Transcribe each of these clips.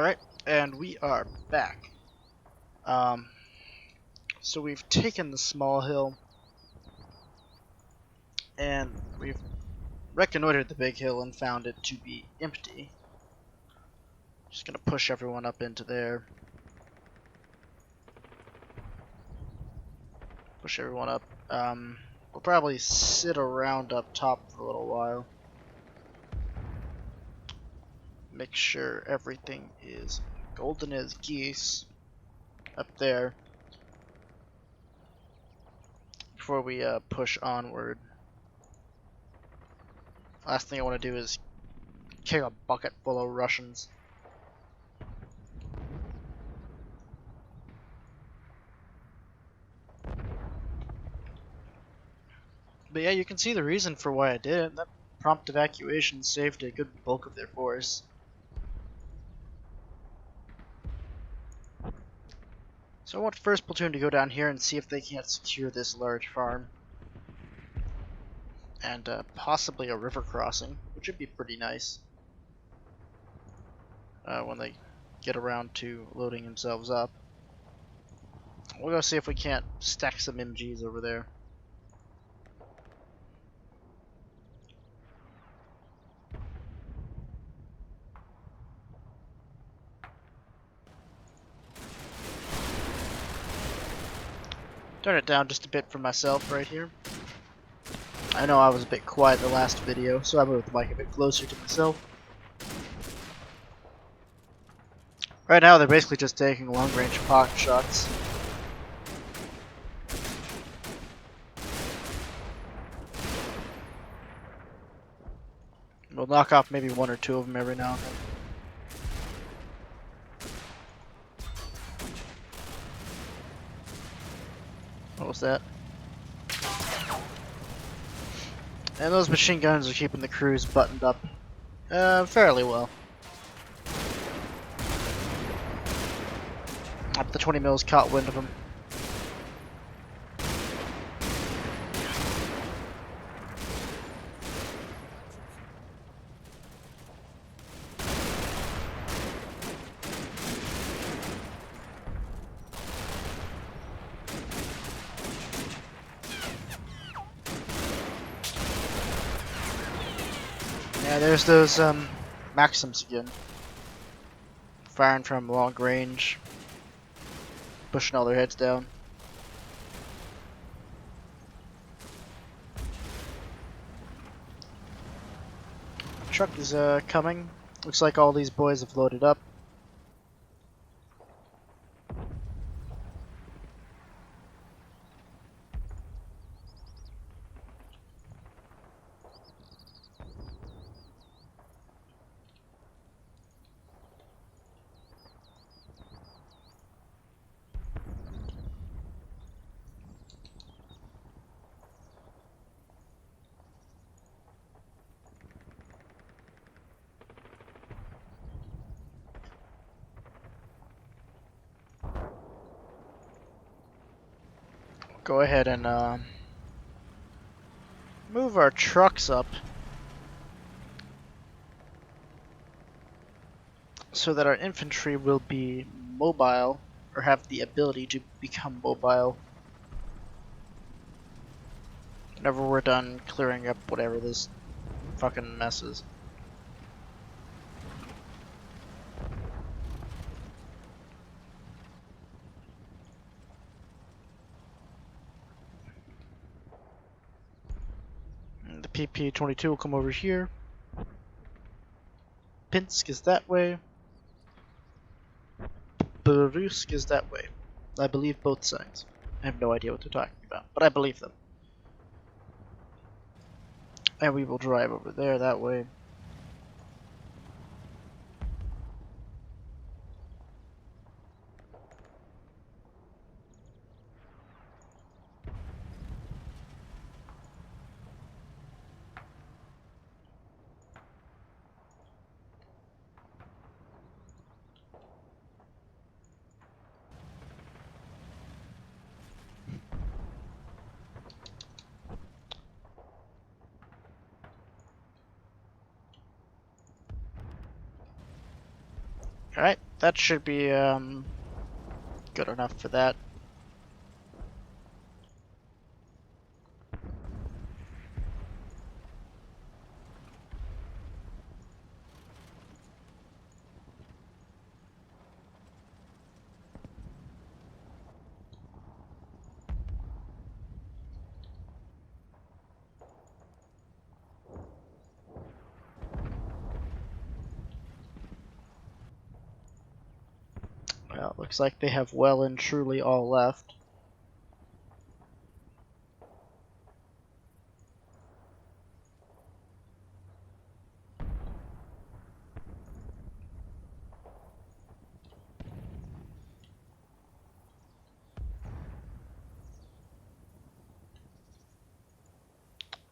Alright, and we are back. Um, so we've taken the small hill, and we've reconnoitered the big hill and found it to be empty. Just gonna push everyone up into there. Push everyone up. We'll probably sit around up top for a little while. Make sure everything is golden as geese up there before we push onward. Last thing I want to do is kick a bucket full of Russians. But yeah, you can see the reason for why I did it. That prompt evacuation saved a good bulk of their force. So I want first platoon to go down here and see if they can't secure this large farm. And possibly a river crossing, which would be pretty nice. When they get around to loading themselves up. We'll go see if we can't stack some MGs over there. Turn it down just a bit for myself right here. I know I was a bit quiet the last video, so I moved the mic a bit closer to myself. Right now they're basically just taking long-range pocket shots. We'll knock off maybe one or two of them every now and then. What was that? And those machine guns are keeping the crews buttoned up fairly well. The 20 mils caught wind of them. Yeah, there's those Maxims again. Firing from long range. Pushing all their heads down. Truck is coming. Looks like all these boys have loaded up. Go ahead and move our trucks up so that our infantry will be mobile, or have the ability to become mobile whenever we're done clearing up whatever this fucking mess is. And the PP-22 will come over here. Pinsk is that way. Belarus is that way. I believe both sides. I have no idea what they're talking about, but I believe them. And we will drive over there that way. Alright, that should be good enough for that. Well, looks like they have well and truly all left.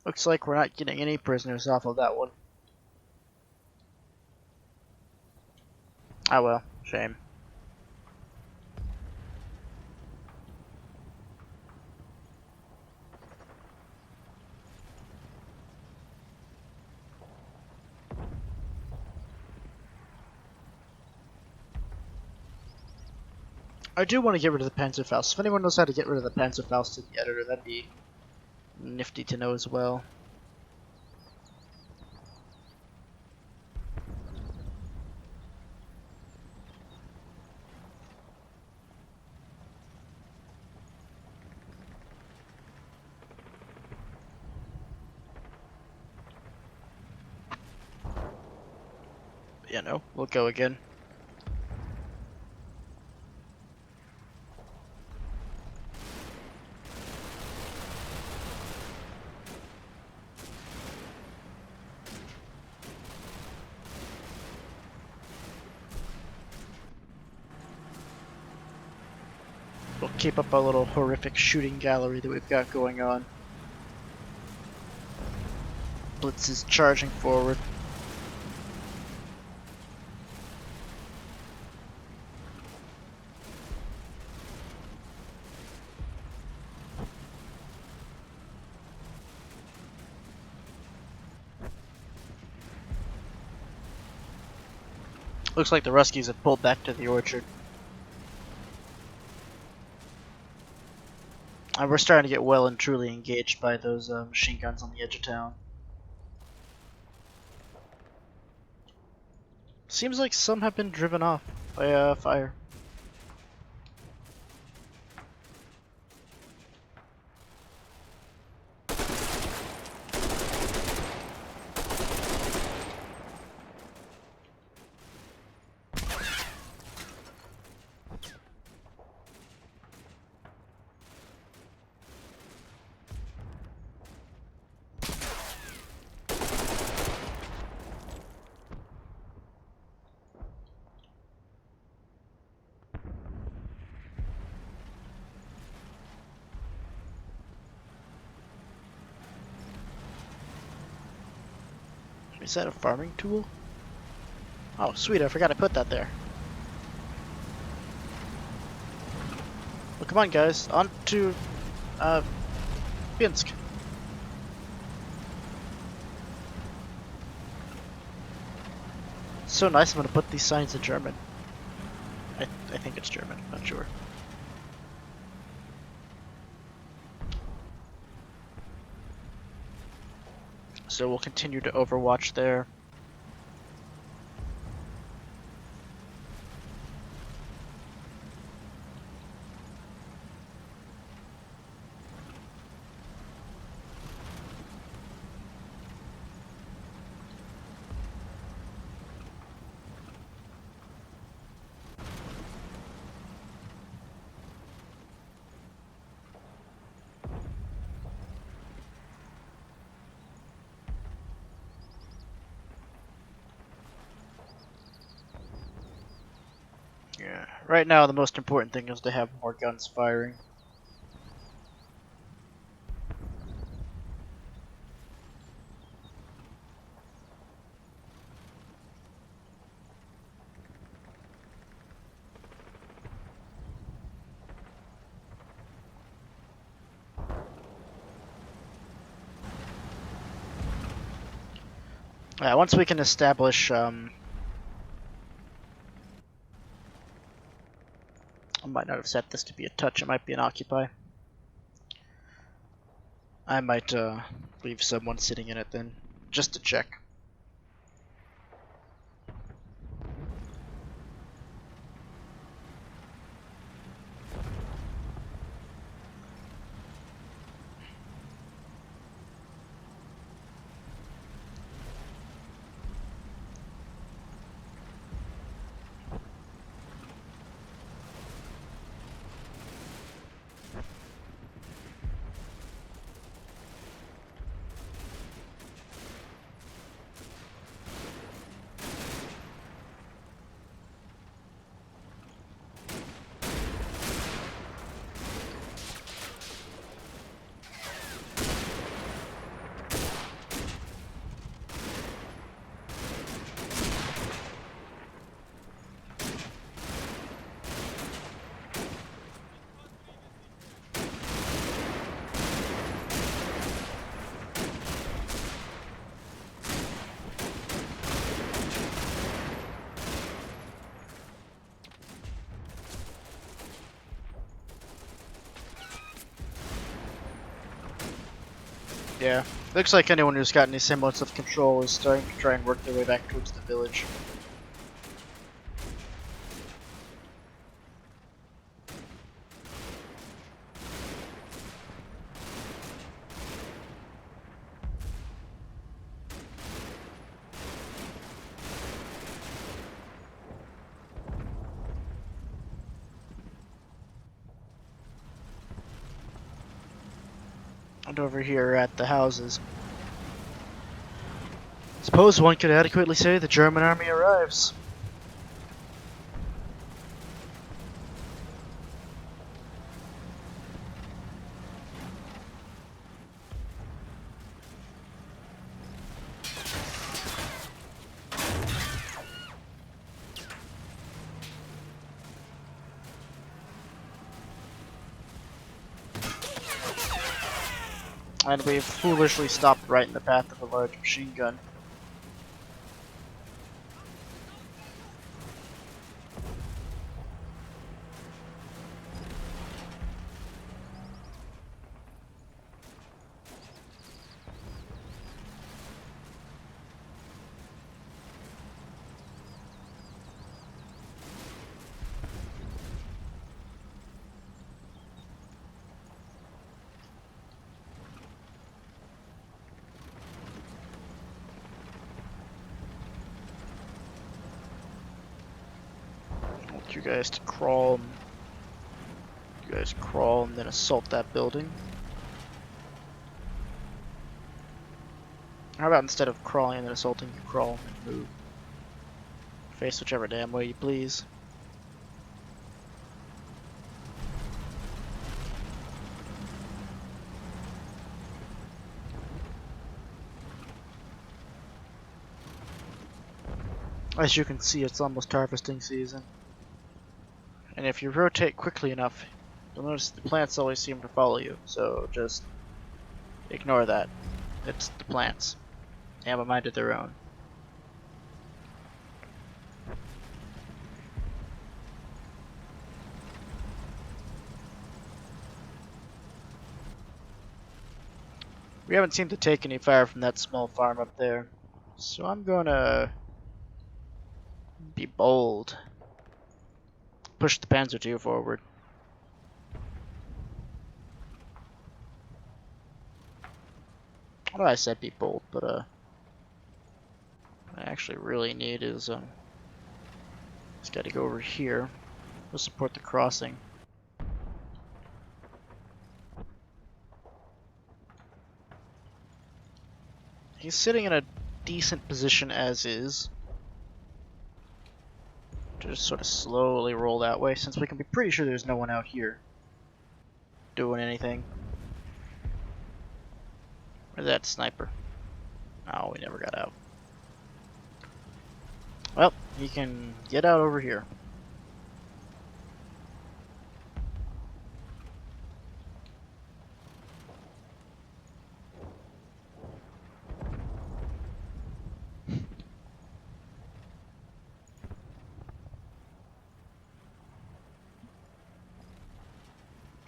Looks like we're not getting any prisoners off of that one. Ah well, shame. I do want to get rid of the Panzerfaust. If anyone knows how to get rid of the Panzerfaust to the editor, that'd be nifty to know as well. You know, we'll go again. We'll keep up our little horrific shooting gallery that we've got going on. Blitz is charging forward. Looks like the Ruskies have pulled back to the orchard. And we're starting to get well and truly engaged by those machine guns on the edge of town. Seems like some have been driven off by fire. Is that a farming tool? Oh, sweet, I forgot I put that there. Well, come on, guys. On to, Binsk. It's so nice I'm gonna put these signs in German. I think it's German, not sure. So we'll continue to overwatch there. Yeah. Right now, the most important thing is to have more guns firing. Once we can establish might not have set this to be a touch, it might be an occupy. I might leave someone sitting in it then, just to check. Yeah, looks like anyone who's got any semblance of control is starting to try and work their way back towards the village. And over here at the houses. Suppose one could adequately say the German army arrives. And we've foolishly stopped right in the path of a large machine gun. I want you guys to crawl. You guys crawl and then assault that building. How about instead of crawling and then assaulting, you crawl and move? Face whichever damn way you please. As you can see, it's almost harvesting season. And if you rotate quickly enough, you'll notice the plants always seem to follow you, so just ignore that. It's the plants. They have a mind of their own. We haven't seemed to take any fire from that small farm up there, so I'm gonna be bold. Push the Panzer II forward. I know I said be bold, but what I actually really need is just gotta go over here. We'll support the crossing. He's sitting in a decent position as is. Just sort of slowly roll that way, since we can be pretty sure there's no one out here doing anything. Where's that sniper? Oh, we never got out. Well, you can get out over here.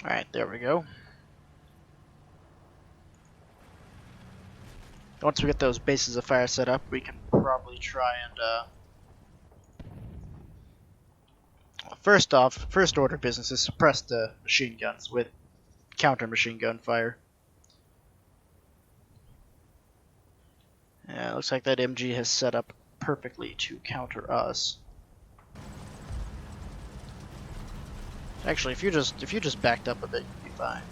Alright, there we go. Once we get those bases of fire set up, we can probably try and, first off, first order of business is suppress the machine guns with counter machine gun fire. Yeah, looks like that MG has set up perfectly to counter us. Actually, if you just backed up a bit, you'd be fine.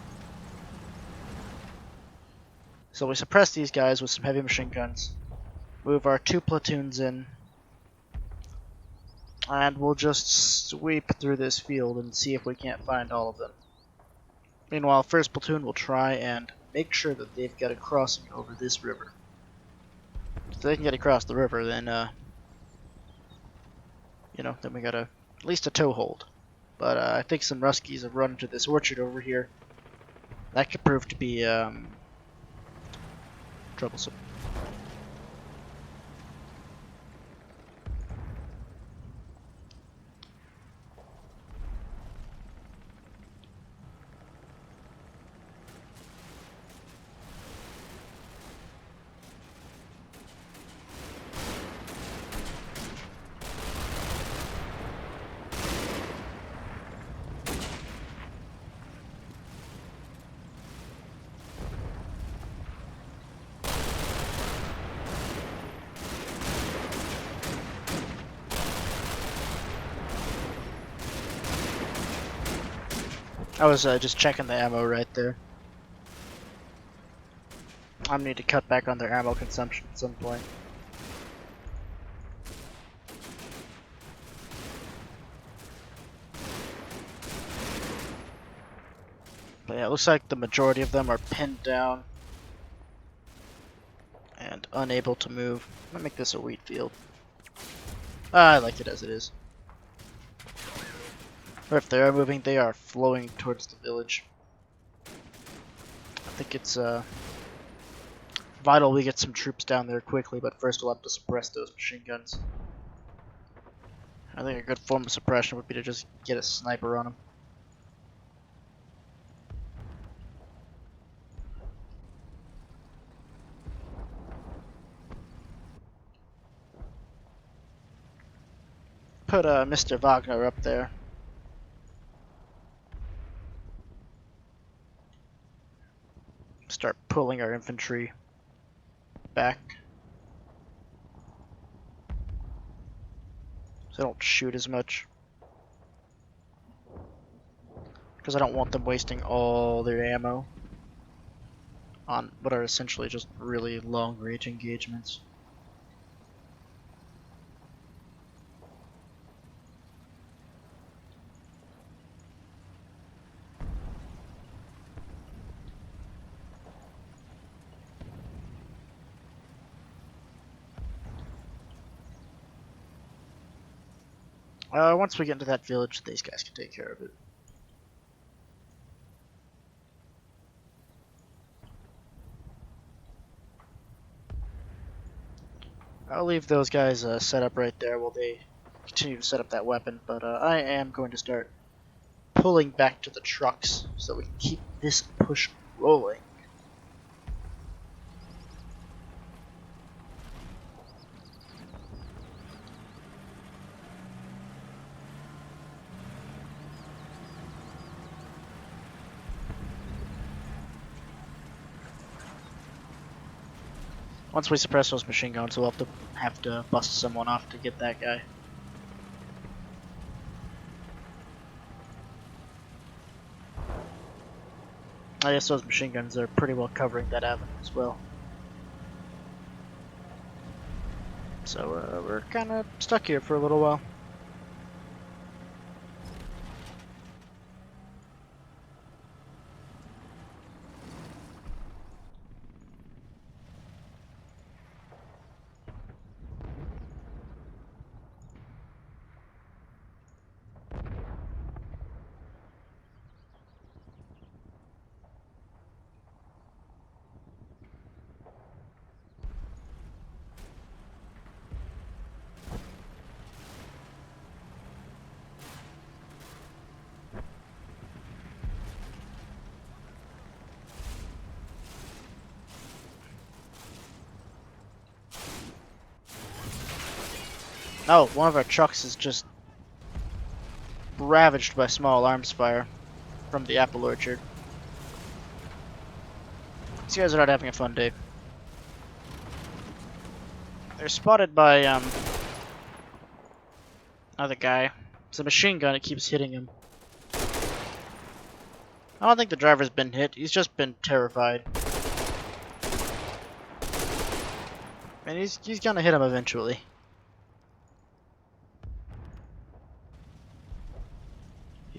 So we suppress these guys with some heavy machine guns, move our 2 platoons in, and we'll just sweep through this field and see if we can't find all of them. Meanwhile, first platoon will try and make sure that they've got a crossing over this river. If they can get across the river, then, then we got at least a toehold. But I think some Ruskies have run into this orchard over here. That could prove to be troublesome. I was just checking the ammo right there. I need to cut back on their ammo consumption at some point. But yeah, it looks like the majority of them are pinned down and unable to move. I'm gonna make this a wheat field. I like it as it is. Or if they are moving, they are flowing towards the village. I think it's vital we get some troops down there quickly, but first we'll have to suppress those machine guns. I think a good form of suppression would be to just get a sniper on them. Put Mr. Wagner up there. Start pulling our infantry back. So they don't shoot as much. Because I don't want them wasting all their ammo on what are essentially just really long range engagements. Once we get into that village, these guys can take care of it. I'll leave those guys set up right there while they continue to set up that weapon, but I am going to start pulling back to the trucks so we can keep this push rolling. Once we suppress those machine guns, we'll have to bust someone off to get that guy. I guess those machine guns are pretty well covering that avenue as well. So we're kind of stuck here for a little while. Oh, one of our trucks is just ravaged by small arms fire from the apple orchard. These guys are not having a fun day. They're spotted by another guy. It's a machine gun, it keeps hitting him. I don't think the driver's been hit, he's just been terrified. And he's gonna hit him eventually.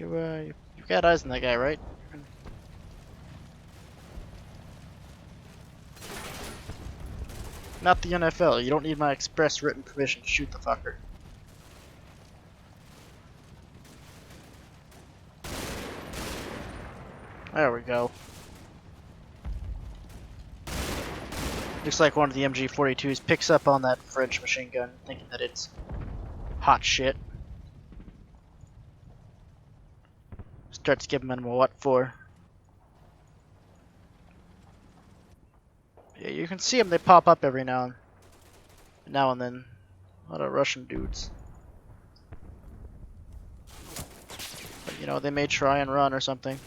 You've got eyes on that guy, right? Not the NFL. You don't need my express written permission to shoot the fucker. There we go. Looks like one of the MG42s picks up on that French machine gun, thinking that it's hot shit. Starts giving them a what for. Yeah, you can see them. They pop up every now and then. A lot of Russian dudes. But, you know, they may try and run or something.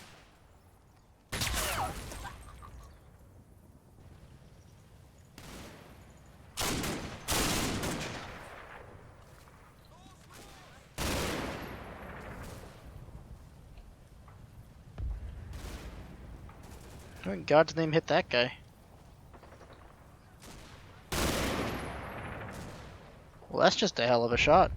Who in God's name hit that guy? Well, that's just a hell of a shot.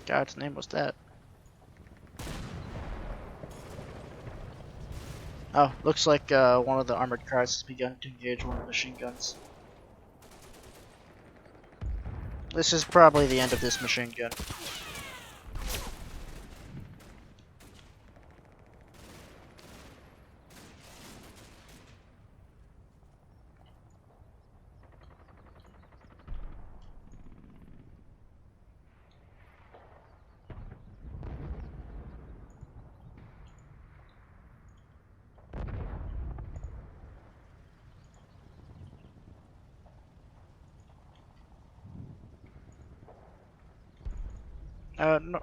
God's name was that? Oh, looks like one of the armored cars has begun to engage one of the machine guns. This is probably the end of this machine gun.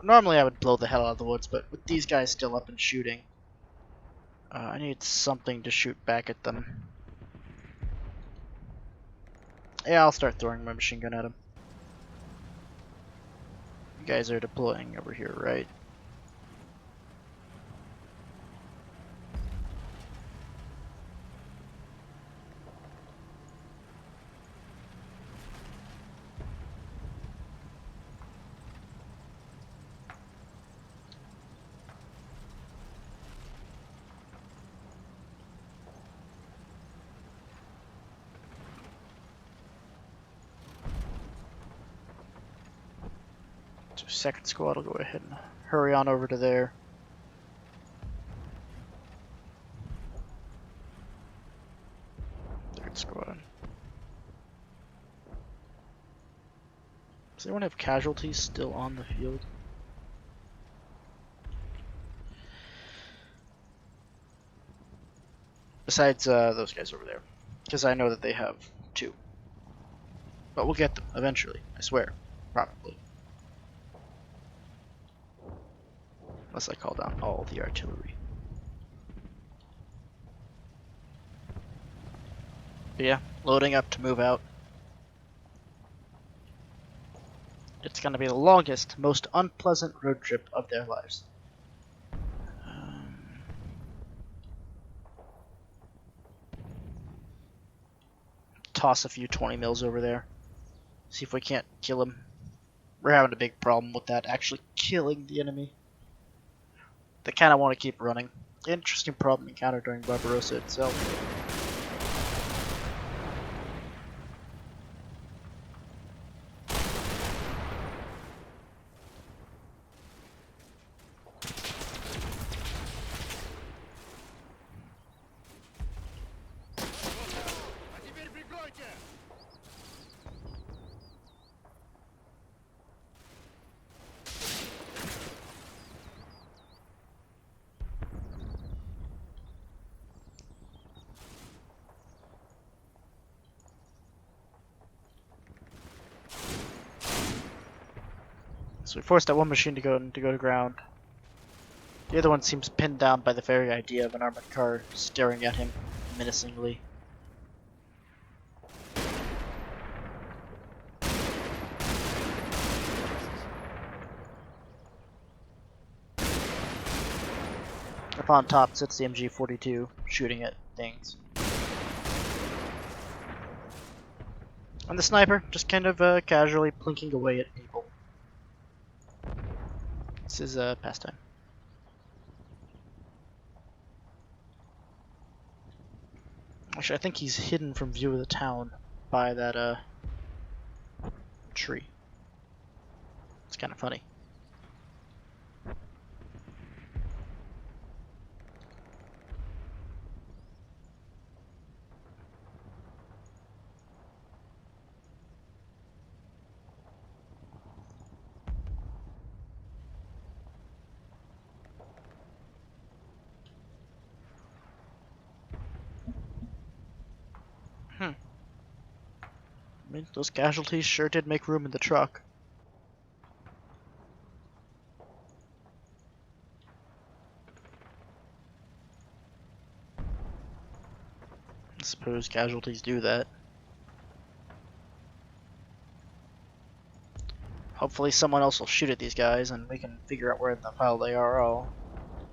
Normally I would blow the hell out of the woods, but with these guys still up and shooting, I need something to shoot back at them. Yeah, I'll start throwing my machine gun at them. You guys are deploying over here, right? So second squad will go ahead and hurry on over to there. Third squad. Does anyone have casualties still on the field? Besides those guys over there. Because I know that they have two. But we'll get them eventually, I swear. Probably. Unless I call down all the artillery. But yeah, loading up to move out. It's gonna be the longest, most unpleasant road trip of their lives. Toss a few 20 mils over there. See if we can't kill him. We're having a big problem with that, actually killing the enemy. They kind of want to keep running. Interesting problem encountered during Barbarossa itself. So we forced that one machine to go to ground. The other one seems pinned down by the very idea of an armored car staring at him menacingly. Up on top sits the MG42, shooting at things. And the sniper, just kind of casually plinking away at people. This is pastime. Actually, I think he's hidden from view of the town by that tree. It's kind of funny. I mean, those casualties sure did make room in the truck. I suppose casualties do that. Hopefully someone else will shoot at these guys and we can figure out where in the hell they are all.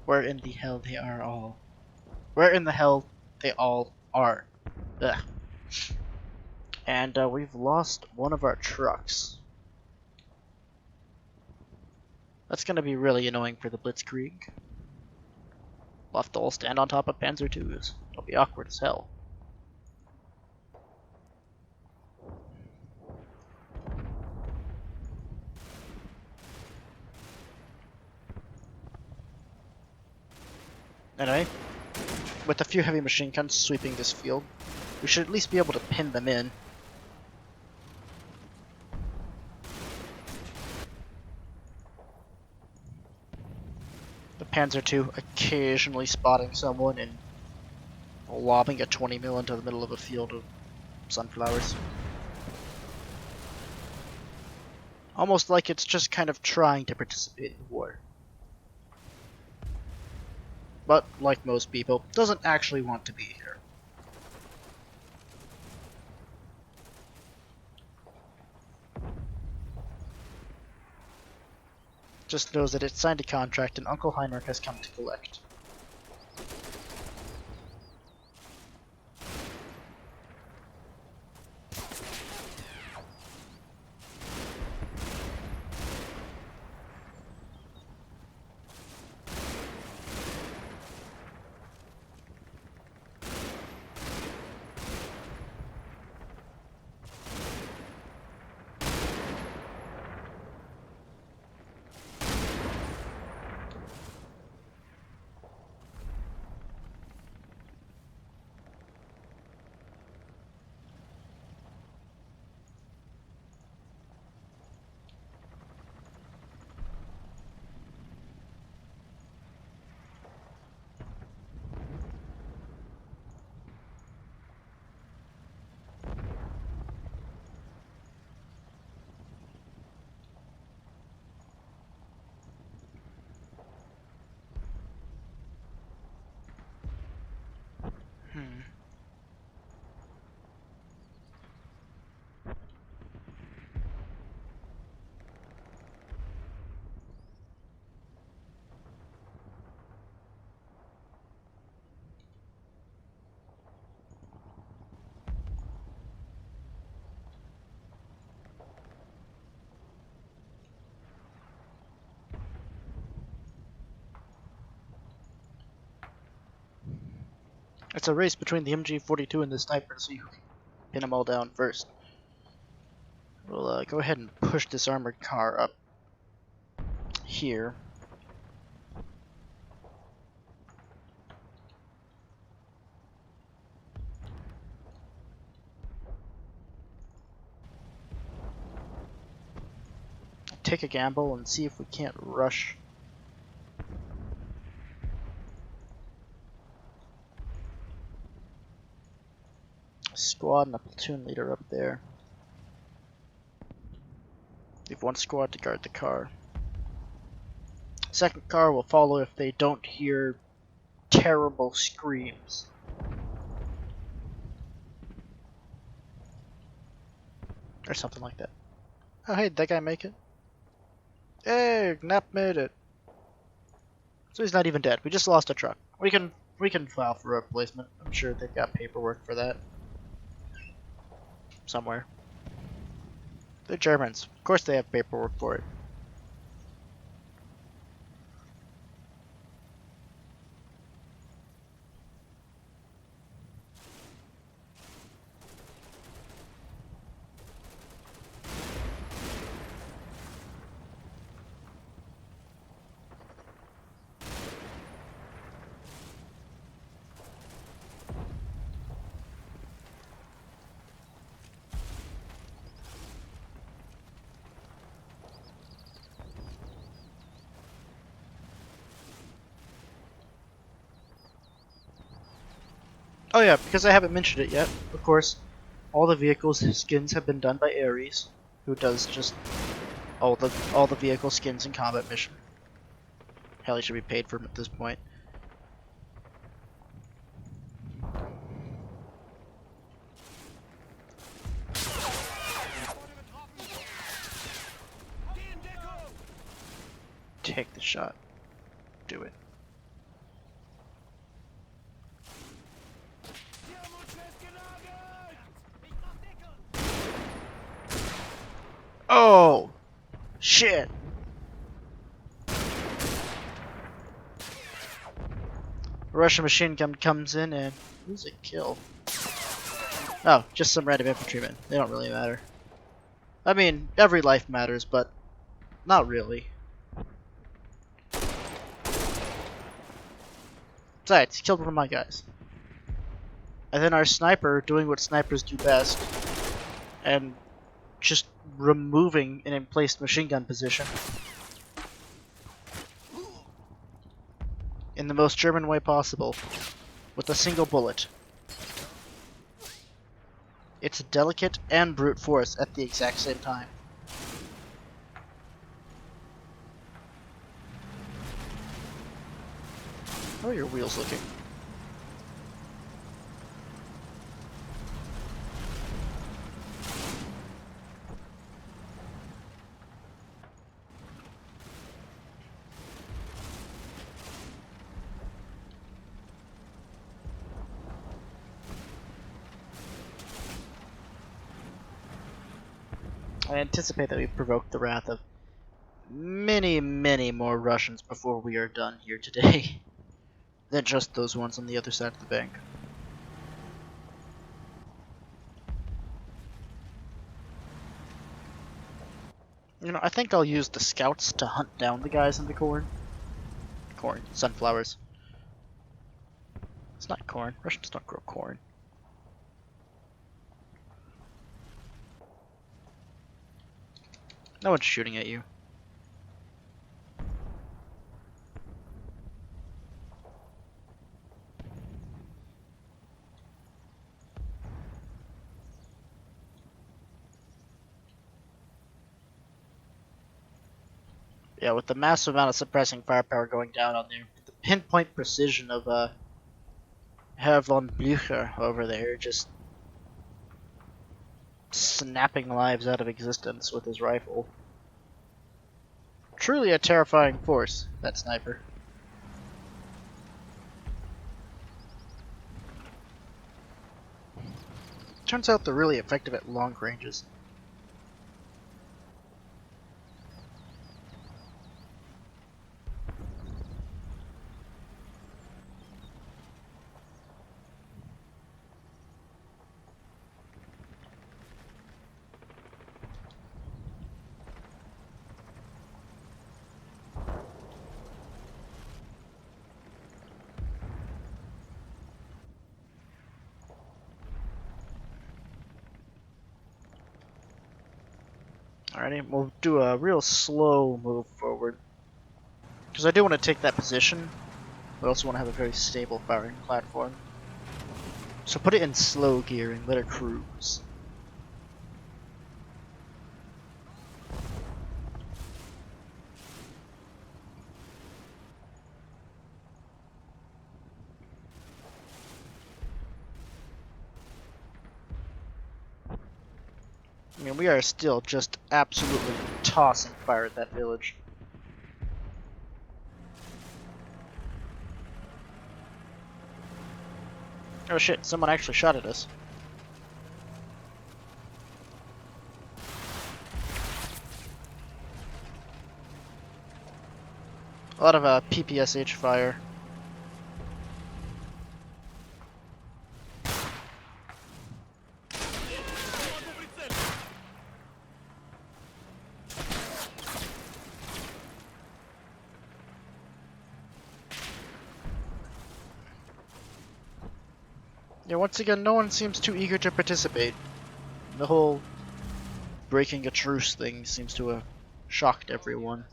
Where in the hell they are all. Where in the hell they all are. Ugh. And we've lost one of our trucks. That's gonna be really annoying for the Blitzkrieg. We'll have to all stand on top of Panzer IIs. It'll be awkward as hell. Anyway, with a few heavy machine guns sweeping this field, we should at least be able to pin them in. The Panzer II occasionally spotting someone and lobbing a 20 mil into the middle of a field of sunflowers. Almost like it's just kind of trying to participate in the war. But, like most people, doesn't actually want to be here. Just knows that it signed a contract and Uncle Heinrich has come to collect. It's a race between the MG42 and the sniper to see who can pin them all down first. We'll go ahead and push this armored car up here. Take a gamble and see if we can't rush. A squad and a platoon leader up there. Leave one squad to guard the car. Second car will follow if they don't hear terrible screams. Or something like that. Oh hey, did that guy make it? Hey, Gnap made it. So he's not even dead. We just lost a truck. We can file for a replacement. I'm sure they've got paperwork for that. Somewhere. They're Germans. Of course they have paperwork for it. Oh yeah, because I haven't mentioned it yet. Of course, all the vehicles skins have been done by Ares, who does just all the vehicle skins in combat mission. Hell, he should be paid for them at this point. Take the shot. Do it. Oh! Shit! A Russian machine gun comes in and who's a kill? Oh, just some random infantrymen. They don't really matter. I mean, every life matters, but not really. Besides, he killed one of my guys. And then our sniper doing what snipers do best and just removing an emplaced machine gun position in the most German way possible with a single bullet. It's delicate and brute force at the exact same time. How are your wheels looking? I anticipate that we provoke the wrath of many, many more Russians before we are done here today than just those ones on the other side of the bank. You know, I think I'll use the scouts to hunt down the guys in the corn. Sunflowers. It's not corn. Russians don't grow corn. No one's shooting at you. Yeah, with the massive amount of suppressing firepower going down on there, the pinpoint precision of Herr von Blücher over there, just snapping lives out of existence with his rifle. Truly a terrifying force, that sniper. Turns out they're really effective at long ranges. Alrighty, we'll do a real slow move forward. Because I do want to take that position, but I also want to have a very stable firing platform. So put it in slow gear and let it cruise. I mean, we are still just absolutely tossing fire at that village. Oh shit, someone actually shot at us. A lot of PPSH fire. Yeah, once again, no one seems too eager to participate. The whole breaking a truce thing seems to have shocked everyone.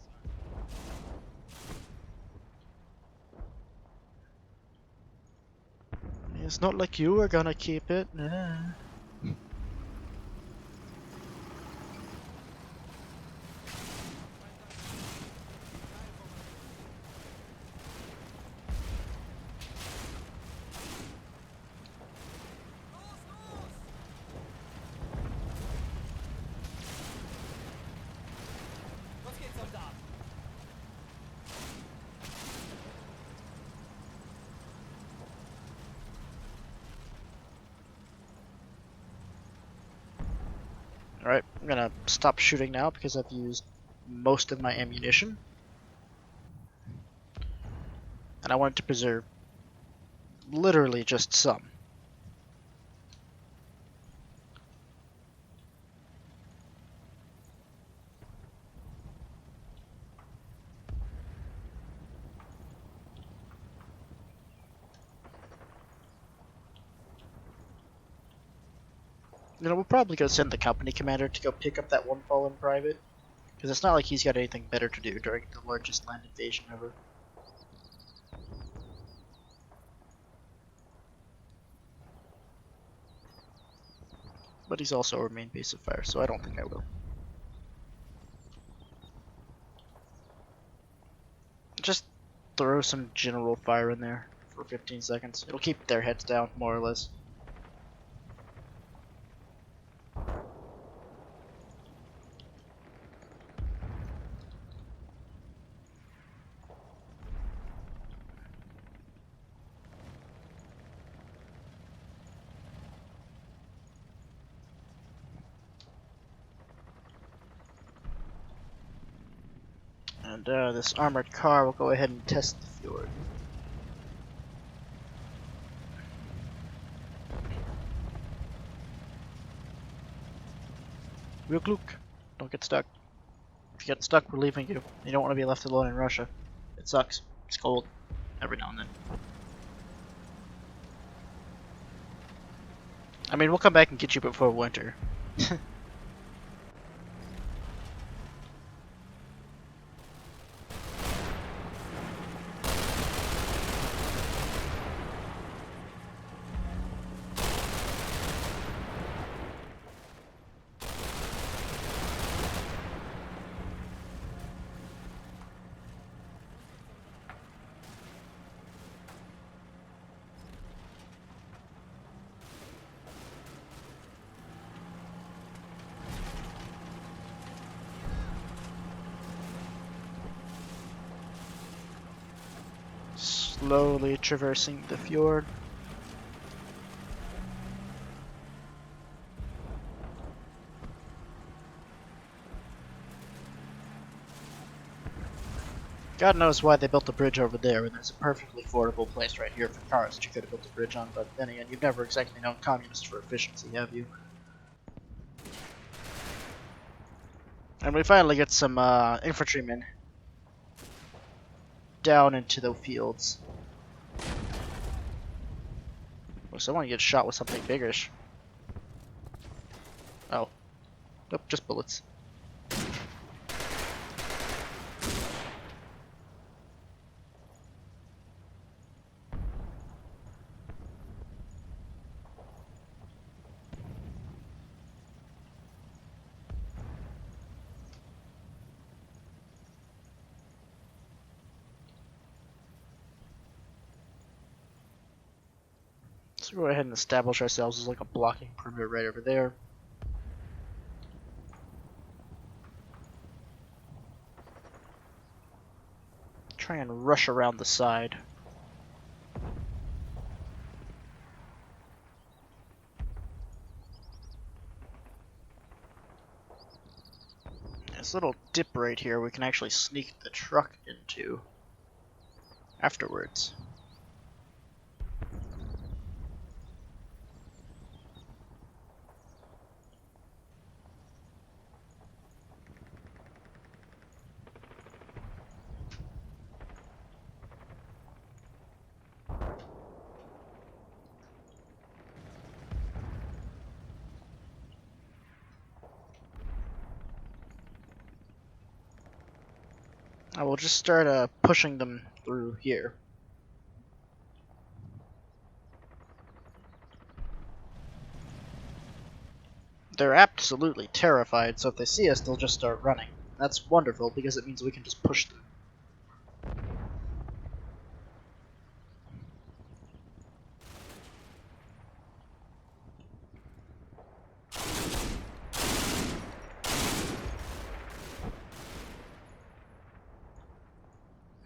It's not like you are gonna keep it. Nah. Alright, I'm gonna stop shooting now because I've used most of my ammunition. And I wanted to preserve literally just some. You know, we'll probably go send the company commander to go pick up that one fallen private. Because it's not like he's got anything better to do during the largest land invasion ever. But he's also our main base of fire, so I don't think I will. Just throw some general fire in there for 15 seconds. It'll keep their heads down, more or less. And this armored car will go ahead and test the fjord. Real Kluk, don't get stuck. If you get stuck, we're leaving you. You don't want to be left alone in Russia. It sucks. It's cold. Every now and then. I mean, we'll come back and get you before winter. Slowly traversing the fjord. God knows why they built a bridge over there when there's a perfectly fordable place right here for cars that you could have built a bridge on, but then again, you've never exactly known communists for efficiency, have you? And we finally get some infantrymen down into the fields. Well, someone gets shot with something biggish. Oh. Nope, just bullets. So go ahead and establish ourselves as like a blocking perimeter right over there. try and rush around the side. This little dip right here we can actually sneak the truck into afterwards. I will just start pushing them through here. They're absolutely terrified, so if they see us, they'll just start running. That's wonderful, because it means we can just push them.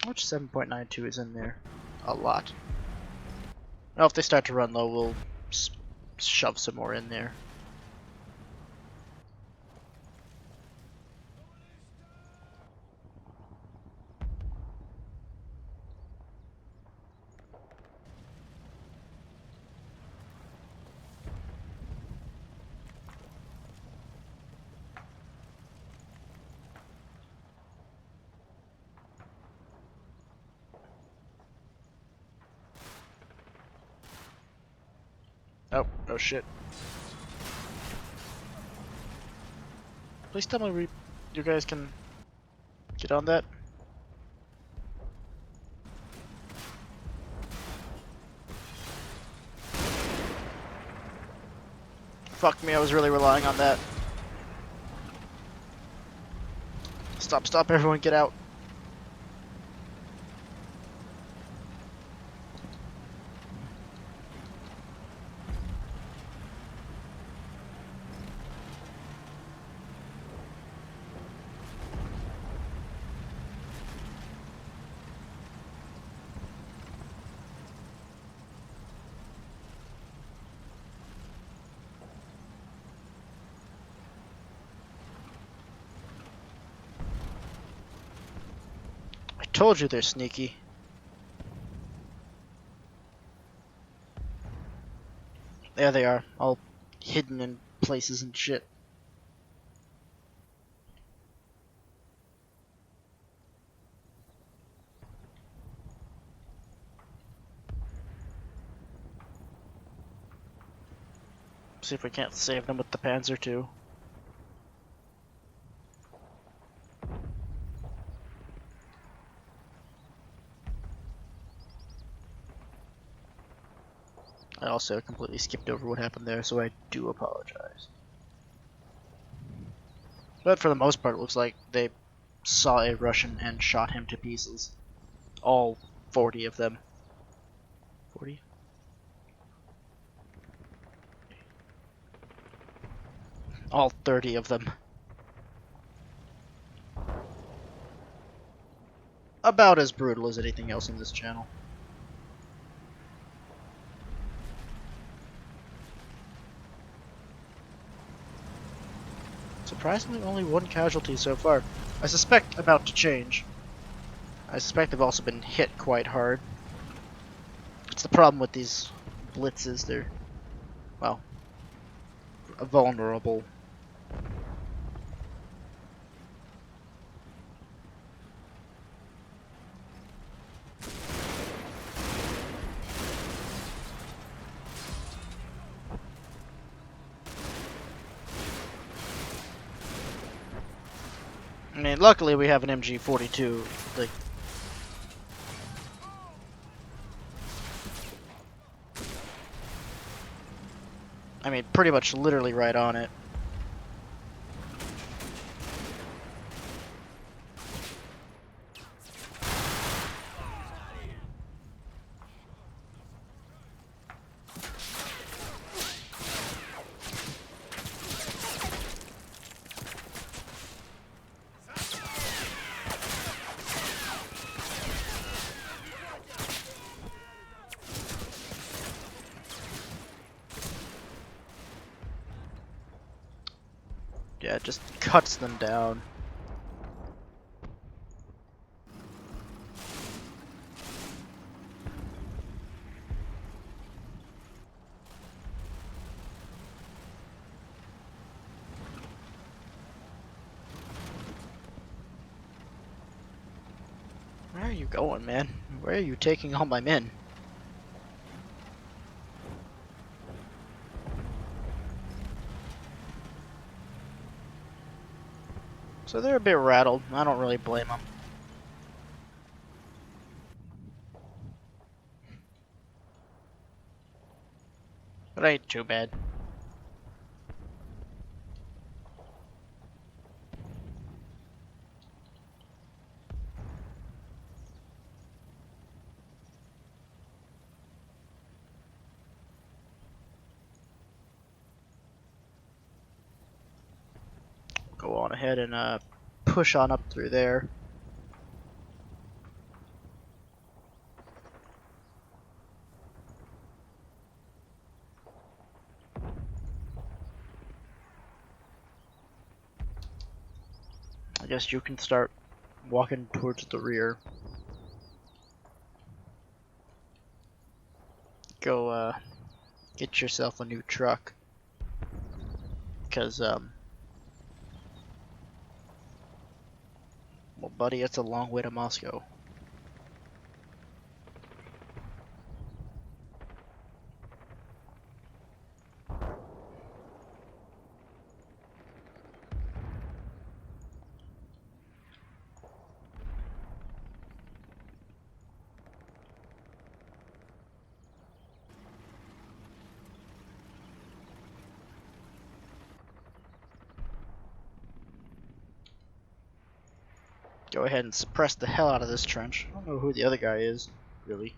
How much 7.92 is in there? A lot. Now, if they start to run low, we'll shove some more in there. Oh, oh shit. Please tell me you guys can get on that. Fuck me, I was really relying on that. Stop, stop, everyone get out. I told you they're sneaky. There they are, all hidden in places and shit. See if we can't save them with the Panzer II. I also completely skipped over what happened there, so I do apologize. But for the most part, it looks like they saw a Russian and shot him to pieces. All 40 of them. 40? All 30 of them. About as brutal as anything else in this channel. Surprisingly, only one casualty so far. I suspect about to change. I suspect they've also been hit quite hard. It's the problem with these blitzes. They're, well, vulnerable. I mean, luckily we have an MG42, like... I mean, pretty much literally right on it. Yeah, it just cuts them down. Where are you going, man? Where are you taking all my men? So they're a bit rattled. I don't really blame them. But ain't too bad. Go on ahead and push on up through there. I guess you can start walking towards the rear. Go get yourself a new truck. Because well, buddy, it's a long way to Moscow. Go ahead and suppress the hell out of this trench. I don't know who the other guy is, really.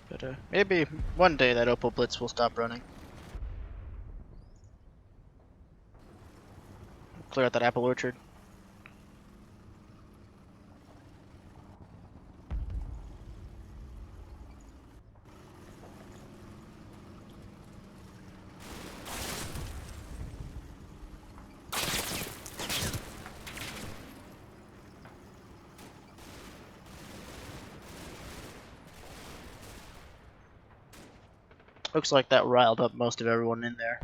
But maybe one day that Opal Blitz will stop running. Clear out that apple orchard. Looks like that riled up most of everyone in there.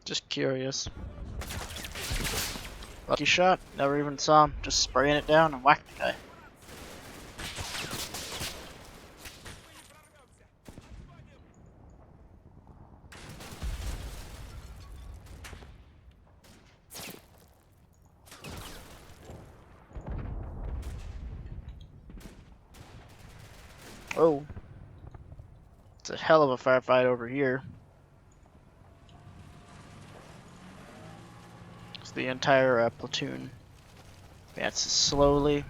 Just curious. Lucky shot, never even saw him, just spraying it down and whacked the guy. Oh. It's a hell of a firefight over here. It's the entire platoon advances slowly.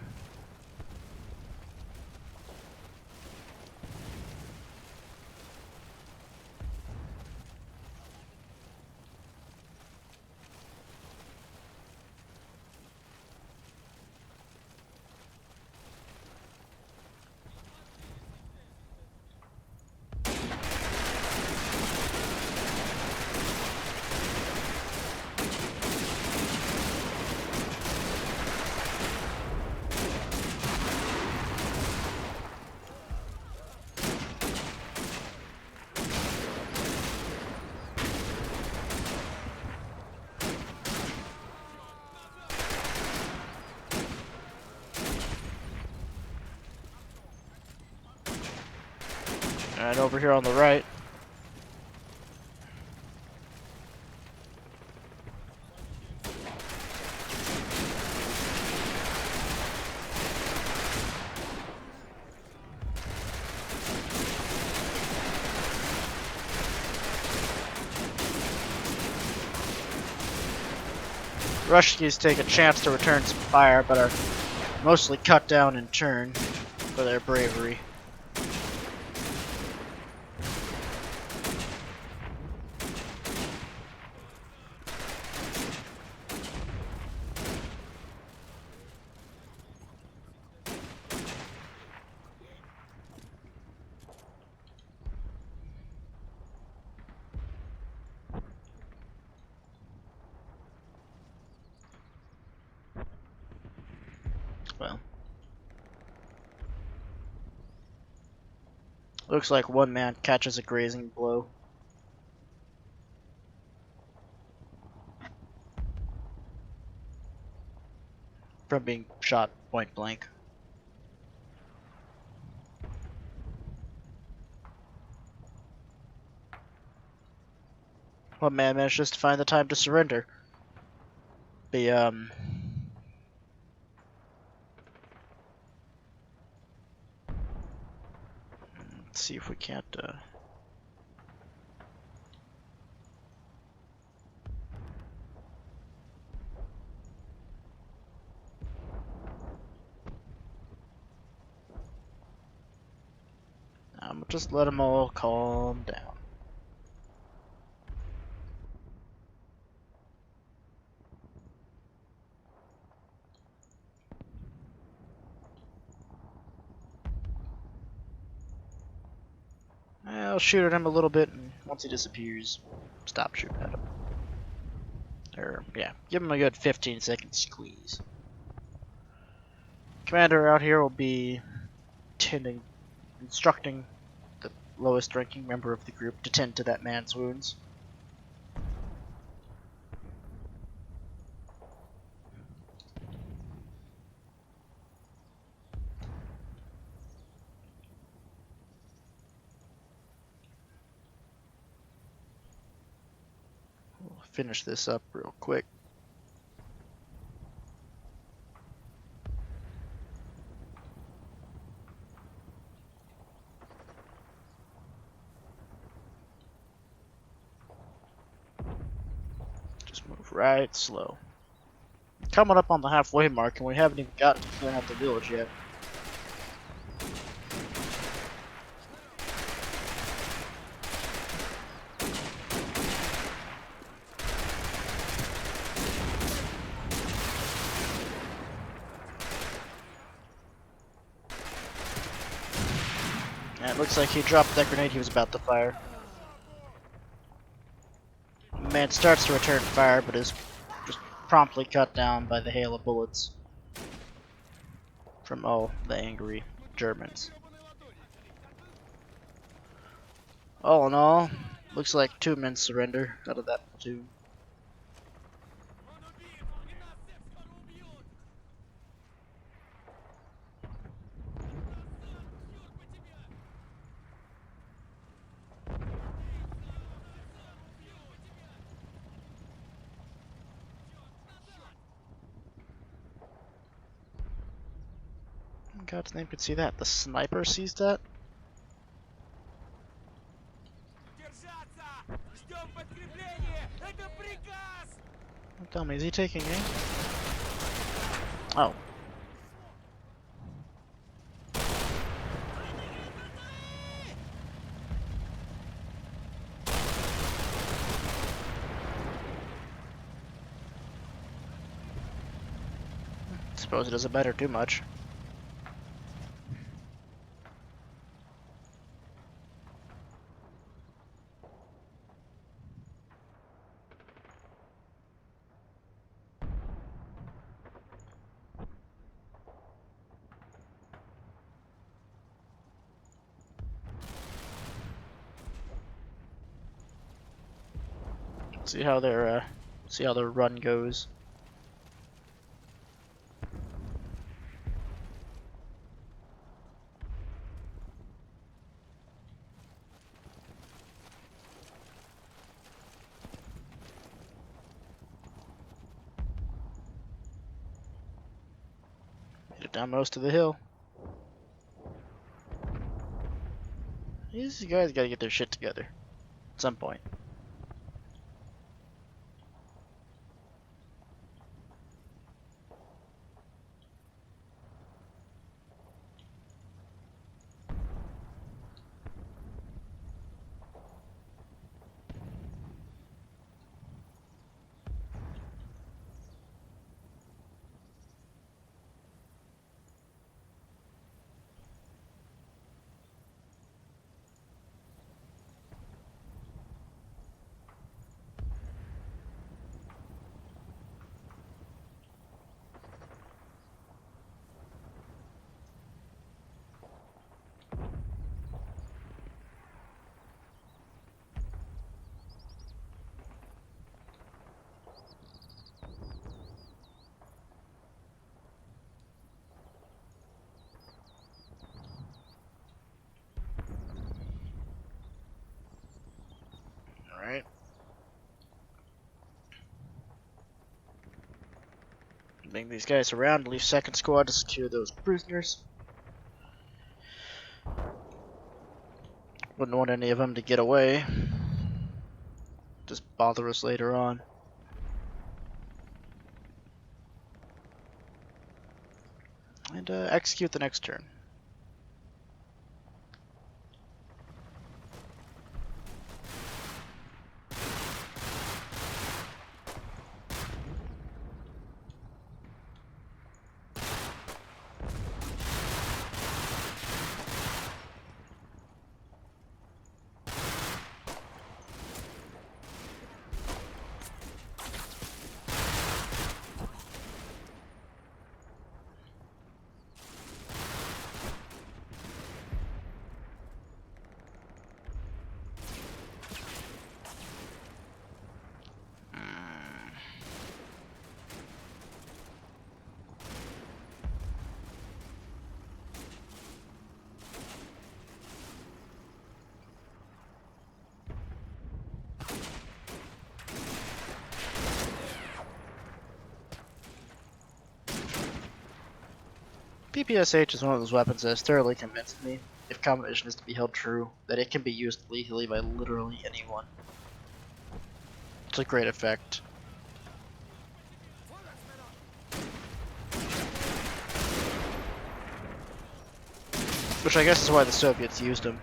And over here on the right. Ruskies take a chance to return some fire, but are mostly cut down in turn for their bravery. Well, looks like one man catches a grazing blow. From being shot point blank. One man manages to find the time to surrender. Let's see if we can't, just let them all calm down. I'll shoot at him a little bit, and once he disappears, stop shooting at him. Or, yeah, give him a good 15-second squeeze. Commander out here will be instructing the lowest ranking member of the group to tend to that man's wounds. We'll finish this up real quick. Just move right slow. Coming up on the halfway mark, and we haven't even gotten to clear out the village yet. And it looks like he dropped that grenade he was about to fire. The man starts to return fire, but is just promptly cut down by the hail of bullets from all the angry Germans. All in all, looks like 2 men surrender out of that platoon. In God's name, could see that. The sniper sees that? Don't tell me, is he taking aim? Oh. Suppose it doesn't matter too much. See how their run goes. Made it down most of the hill. These guys gotta get their shit together at some point. Bring these guys around, leave second squad to secure those prisoners. Wouldn't want any of them to get away. Just bother us later on. And execute the next turn. PPSH is one of those weapons that has thoroughly convinced me, if combination is to be held true, that it can be used lethally by literally anyone. It's a great effect. Which I guess is why the Soviets used them.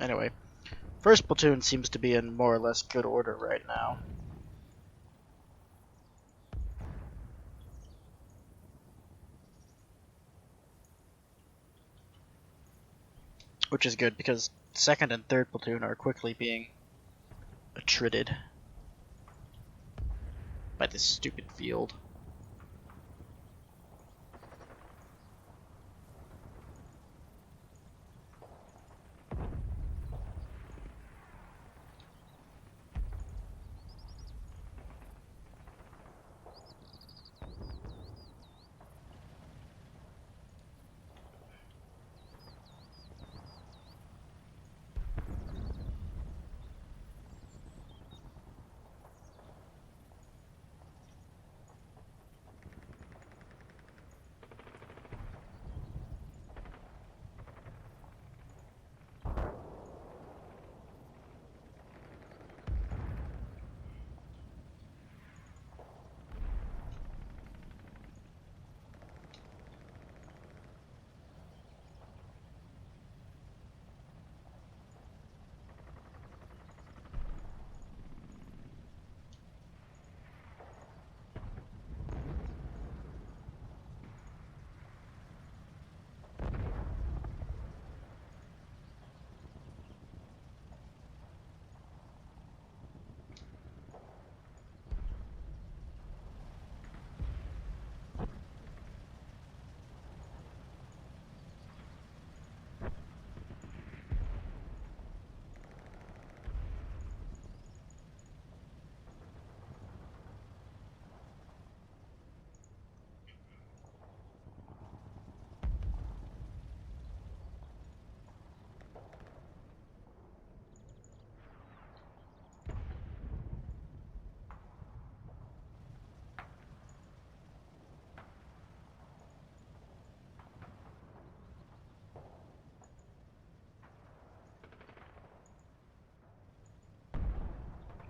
Anyway, first platoon seems to be in more or less good order right now. Which is good because second and third platoon are quickly being attrited by this stupid field.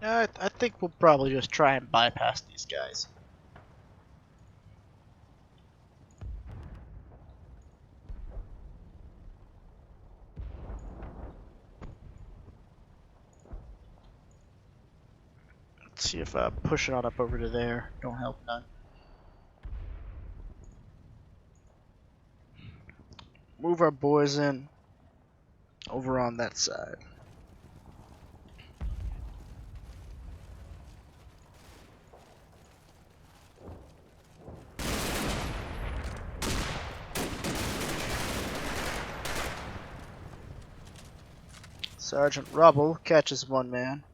I think we'll probably just try and bypass these guys. Let's see if pushing on up over to there don't help none. Move our boys in. over on that side. Sergeant Rubble catches one man.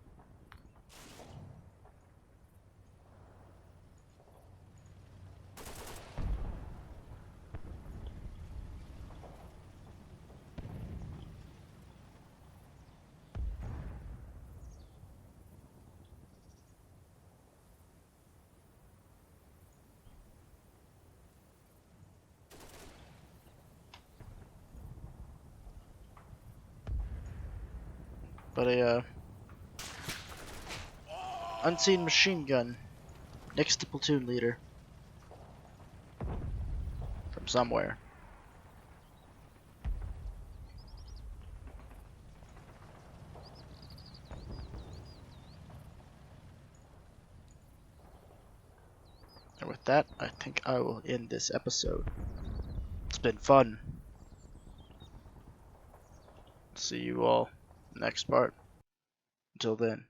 But a unseen machine gun next to platoon leader from somewhere. And with that, I think I will end this episode. It's been fun. See you all next part. Until then.